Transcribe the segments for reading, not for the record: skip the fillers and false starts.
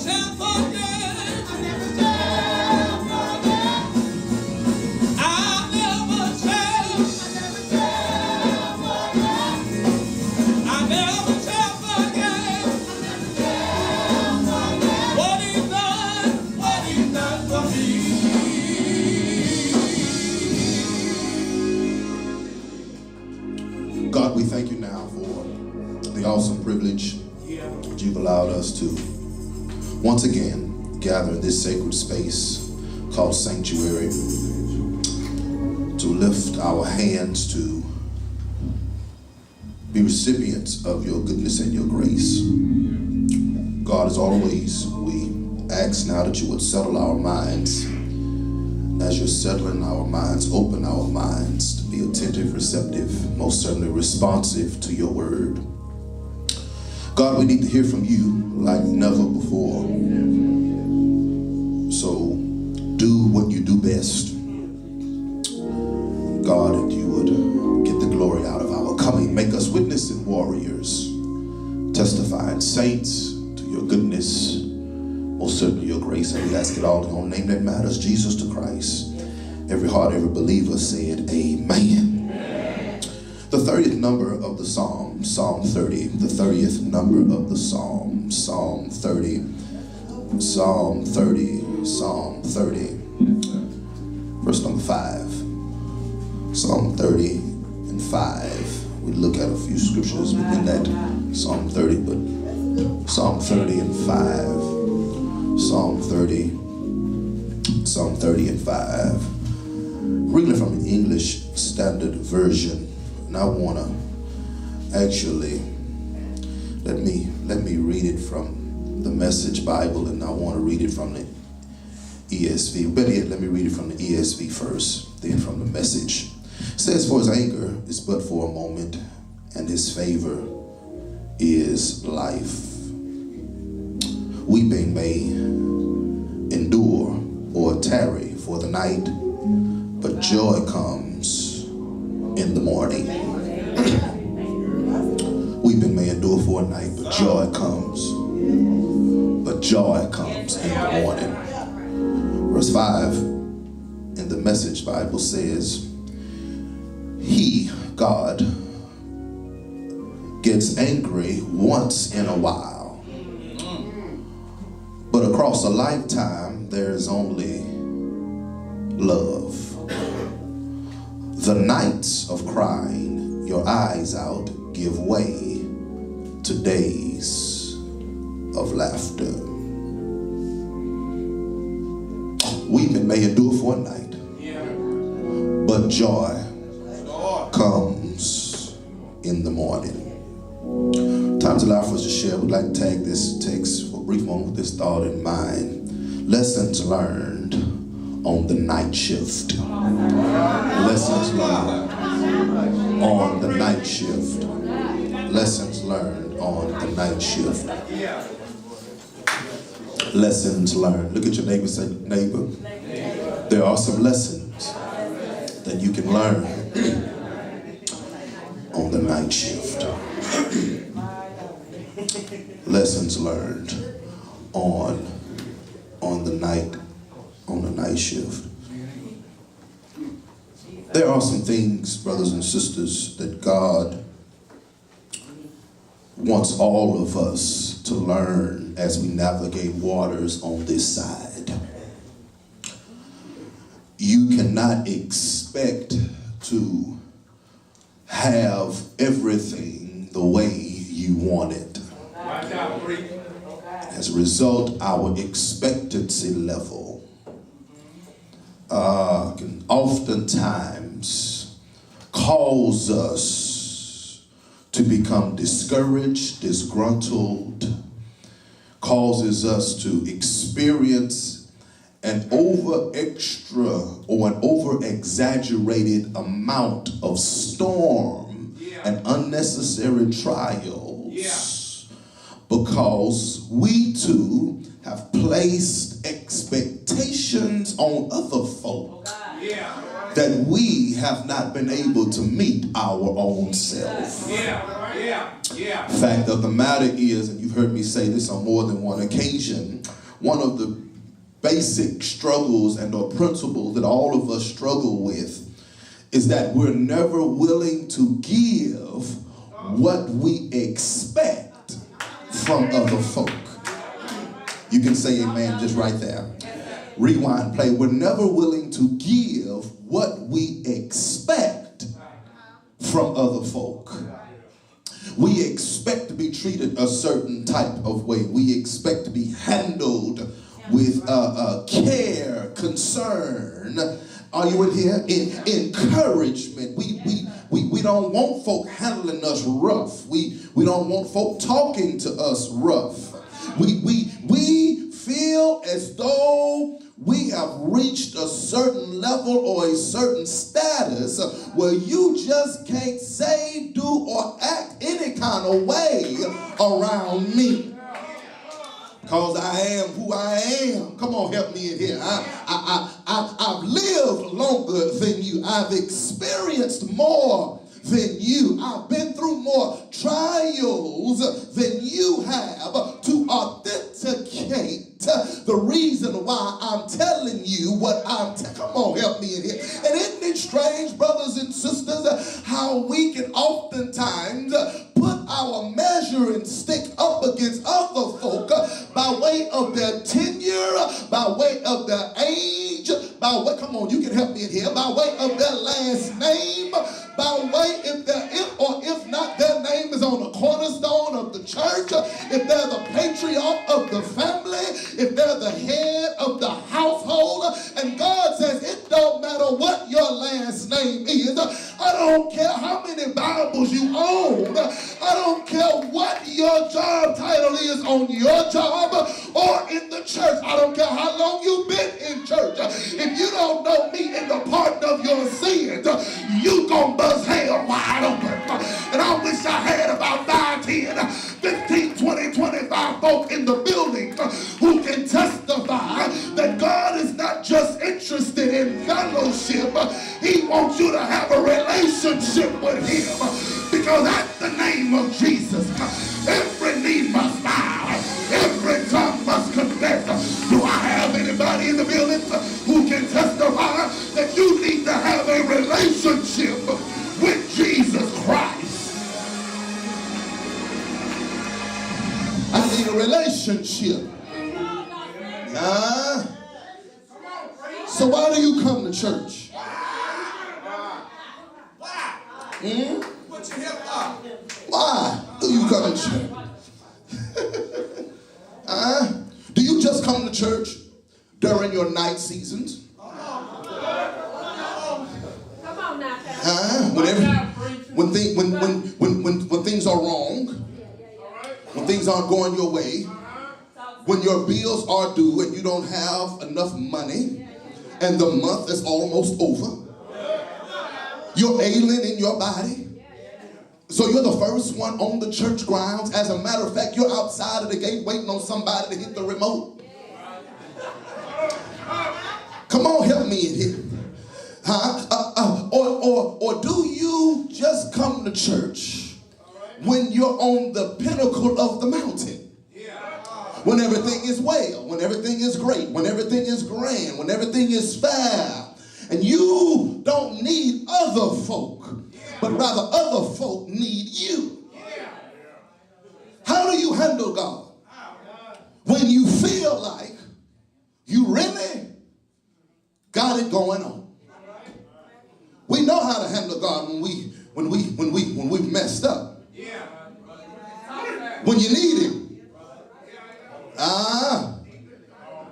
shall forget. I never shall forget. I never shall. I never shall forget. What He done for me. God, we thank you now for the awesome privilege that you've allowed us to once again gather in this sacred space called sanctuary, to lift our hands to be recipients of your goodness and your grace. God, as always, we ask now that you would settle our minds. As you're settling our minds, open our minds to be attentive, receptive, most certainly responsive to your word. God, we need to hear from you like never before. So do what you do best. God, that you would get the glory out of our coming. Make us witnessing warriors, testifying saints to your goodness, most certainly your grace. And we ask it all in your name that matters, Jesus the Christ. Every heart, every believer said, amen. The 30th number of the Psalm, Psalm 30. The 30th number of the Psalm, Psalm 30. Psalm 30, Psalm 30. Verse number 5. Psalm 30 and 5. We look at a few scriptures within that Psalm 30, but Psalm 30 and 5. Psalm 30 and 5. Reading from the English Standard Version. And I want to actually, let me read it from the Message Bible, and I want to read it from the ESV. Better yet, let me read it from the ESV first, then from the Message. It says, for his anger is but for a moment, and his favor is life. Weeping may endure or tarry for the night, but joy comes in the morning. Weeping may endure for a night, but joy comes. But joy comes in the morning. Verse 5 in the Message Bible says, He, God, gets angry once in a while. But across a lifetime, there is only love. The nights of crying your eyes out give way to days of laughter. Weeping may endure for a night, but joy comes in the morning. Time's allowed for us to share. We'd like to tag this text for a brief moment with this thought in mind. Lessons learned on the night shift. Lessons learned on the night shift. Lessons learned on the night shift. Lessons learned. Look at your neighbor and say, neighbor, there are some lessons that you can learn on the night shift. Lessons learned on the night shift. There are some things, brothers and sisters, that God wants all of us to learn as we navigate waters on this side. You cannot expect to have everything the way you want it. As a result, our expectancy level can oftentimes cause us to become discouraged, disgruntled, causes us to experience an over exaggerated amount of storm and unnecessary trials, because we too have placed expectations on other folk that we have not been able to meet our own self. Fact of the matter is, and you've heard me say this on more than one occasion, one of the basic struggles and or principles that all of us struggle with is that we're never willing to give what we expect from other folk. You can say amen just right there. Rewind, play. We're never willing to give what we expect from other folk. We expect to be treated a certain type of way. We expect to be handled with care, concern. Are you in here? Encouragement. We don't want folk handling us rough. We don't want folk talking to us rough. We feel as though we have reached a certain level or a certain status where you just can't say, do, or act any kind of way around me. Because I am who I am. Come on, help me in here. I've lived longer than you. I've experienced more than you. I've been through more trials than you have to authenticate the reason why I'm telling you what come on, help me in here. And isn't it strange, brothers and sisters, how we can oftentimes put our measuring stick up against other folk by way of their tenure, by way of their age, by way, come on, you can help me in here, by way of their last name, by way if not their name is on the cornerstone of the church, if they're the patriarch of the family, if they're the head of the household. And God says it don't matter what your last name is. I don't care how many Bibles you own. I don't care what your job title is on your job or in the church. I don't care how long you've been in church. If you don't know me in the pardon of your sins, you gonna buzz hell wide open. And I wish I had about 5, 10, 15, 20, 25 folk in the building who can testify that God is not just interested in fellowship. He wants you to have a relationship with him. Because at the name of Jesus, every knee must bow, every tongue must confess. Do I have anybody in the building who can testify that you need to have a relationship with Jesus Christ? I need a relationship. So why do you come to church? Why do you come to church? Do you just come to church during your night seasons? When things are wrong, when things aren't going your way, when your bills are due and you don't have enough money and the month is almost over, you're ailing in your body. So you're the first one on the church grounds. As a matter of fact, you're outside of the gate waiting on somebody to hit the remote. Come on, help me in here. Or do you just come to church when you're on the pinnacle of the mountain? When everything is well, when everything is great, when everything is grand, when everything is fair. And you don't need other folk, but rather other folk need you. How do you handle God? When you feel like you really got it going on. We know how to handle God when we've messed up. When you need him.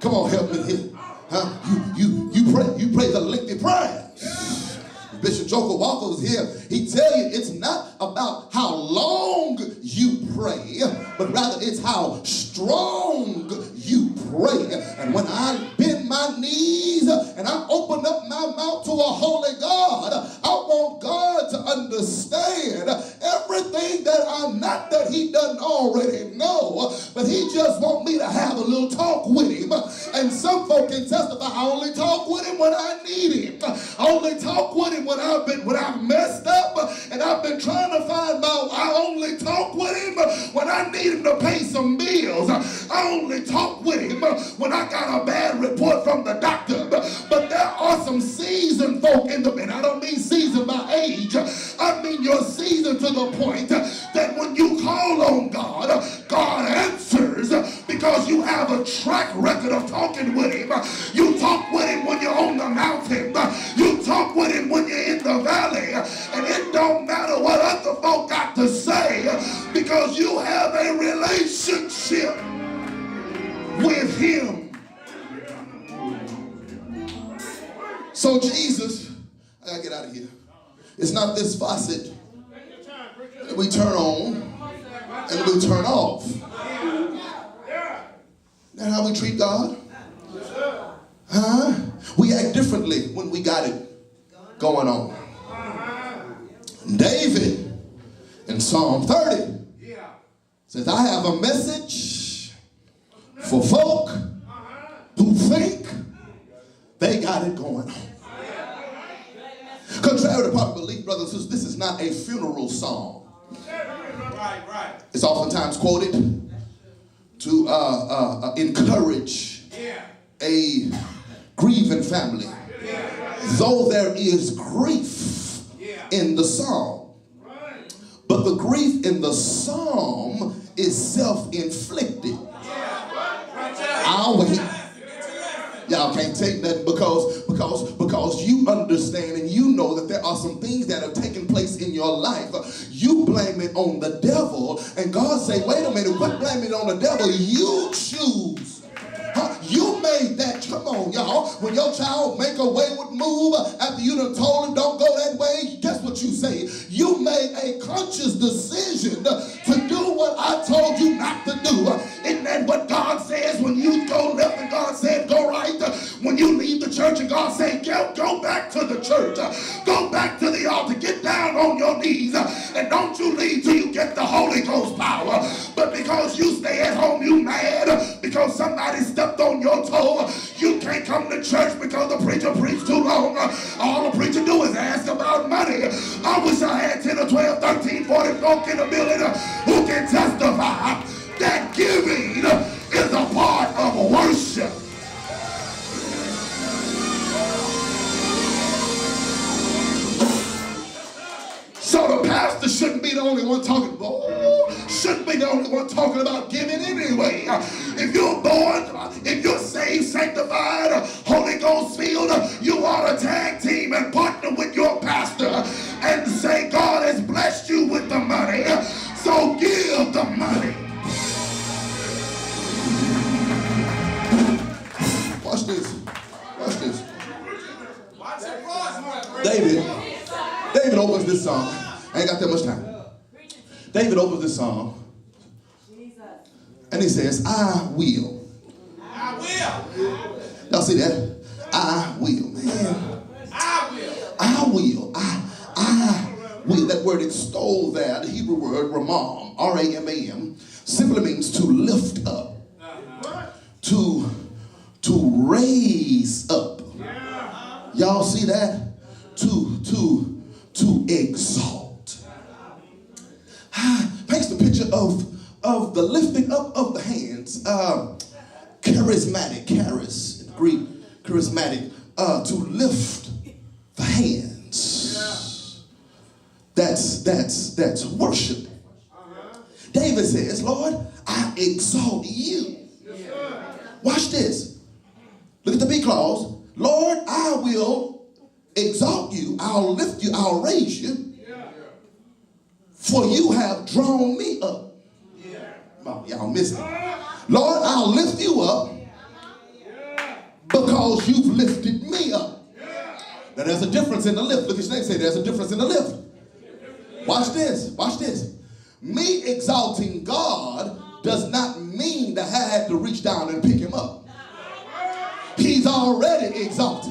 Come on, help me here. You pray the lengthy prayers. Bishop Joker Walker was here. He tell you it's not about how long you pray, but rather it's how strong you pray. And when I bend my knees and I open up my mouth to a holy God, I want God to understand everything that I'm not that he doesn't already know, but he just want me to have a little talk talk with him. And some folk can testify, I only talk with him when I need him. I only talk with him when I've messed up and I've been trying to find I only talk with him when I need him to pay some bills. I only talk with him when I got a bad report from the doctor. But there are some seasoned folk in the band. I don't mean seasoned by age. I mean you're seasoned to the point that when you call on God, God answers because you have a track record of talking with him. You talk with him when you're on the mountain. You talk with him when you're in the valley. And it don't matter what other folk got to say because you have a relationship with him. So Jesus, I gotta get out of here. It's not this faucet that we turn on and we turn off. That's how we treat God. Huh? We act differently when we got it going on. David in Psalm 30 says, I have a message for folk who think they got it going on. Contrary to popular belief, brothers and sisters, this is not a funeral song. It's oftentimes quoted to encourage a grieving family. Though there is grief in the psalm, but the grief in the psalm is self-inflicted. I'll wait. Y'all can't take nothing because you understand and you know that there are some things that have taken place in your life. You blame it on the devil, and God say, wait a minute, quit blaming it on the devil. You choose. You made that. Come on, y'all. When your child make a wayward move after you done told him don't go that way, guess what you say? You made a conscious decision to do what I told you not to do. Isn't that what God says when you go left and God said go right? When you leave the church and God said go back to the church. Go back to the altar. Get down on your knees. And don't you leave till you get the Holy Ghost power. But because you stay at home, you mad because somebody stepped on your toe. You can't come to church because the preacher preached too long. All the preacher do is ask about money. I wish I had 10 or 12, 13, 40 folk in the building who can testify that giving is a part of worship. So the pastor shouldn't be the only one talking. Shouldn't be the only one talking about giving anyway. If you're born, if you're saved, sanctified, Holy Ghost filled, you ought to tag team and partner with your pastor and say, God has blessed you with the money, so give the money. Watch this. Watch this. David opens this song. I ain't got that much time. David opens this song. And he says, I will. I will. Y'all see that? I will. Man. I will. I will. I will. That word extol there, the Hebrew word ramam, R-A-M-A-M, simply means to lift up. To raise up. Y'all see that? To exalt. Paints the picture of the lifting up of the hands. Charismatic, charis in Greek, charismatic, to lift the hands. That's worship. David says, Lord, I exalt you. Watch this. Look at the B clause. Lord, I will exalt you. I'll lift you. I'll raise you. For you have drawn me up. Oh, y'all missed it. Lord, I'll lift you up because you've lifted me up. Now there's a difference in the lift. Look at your name, say there's a difference in the lift. Watch this. Watch this. Me exalting God does not mean that I had to reach down and pick him up. He's already exalted.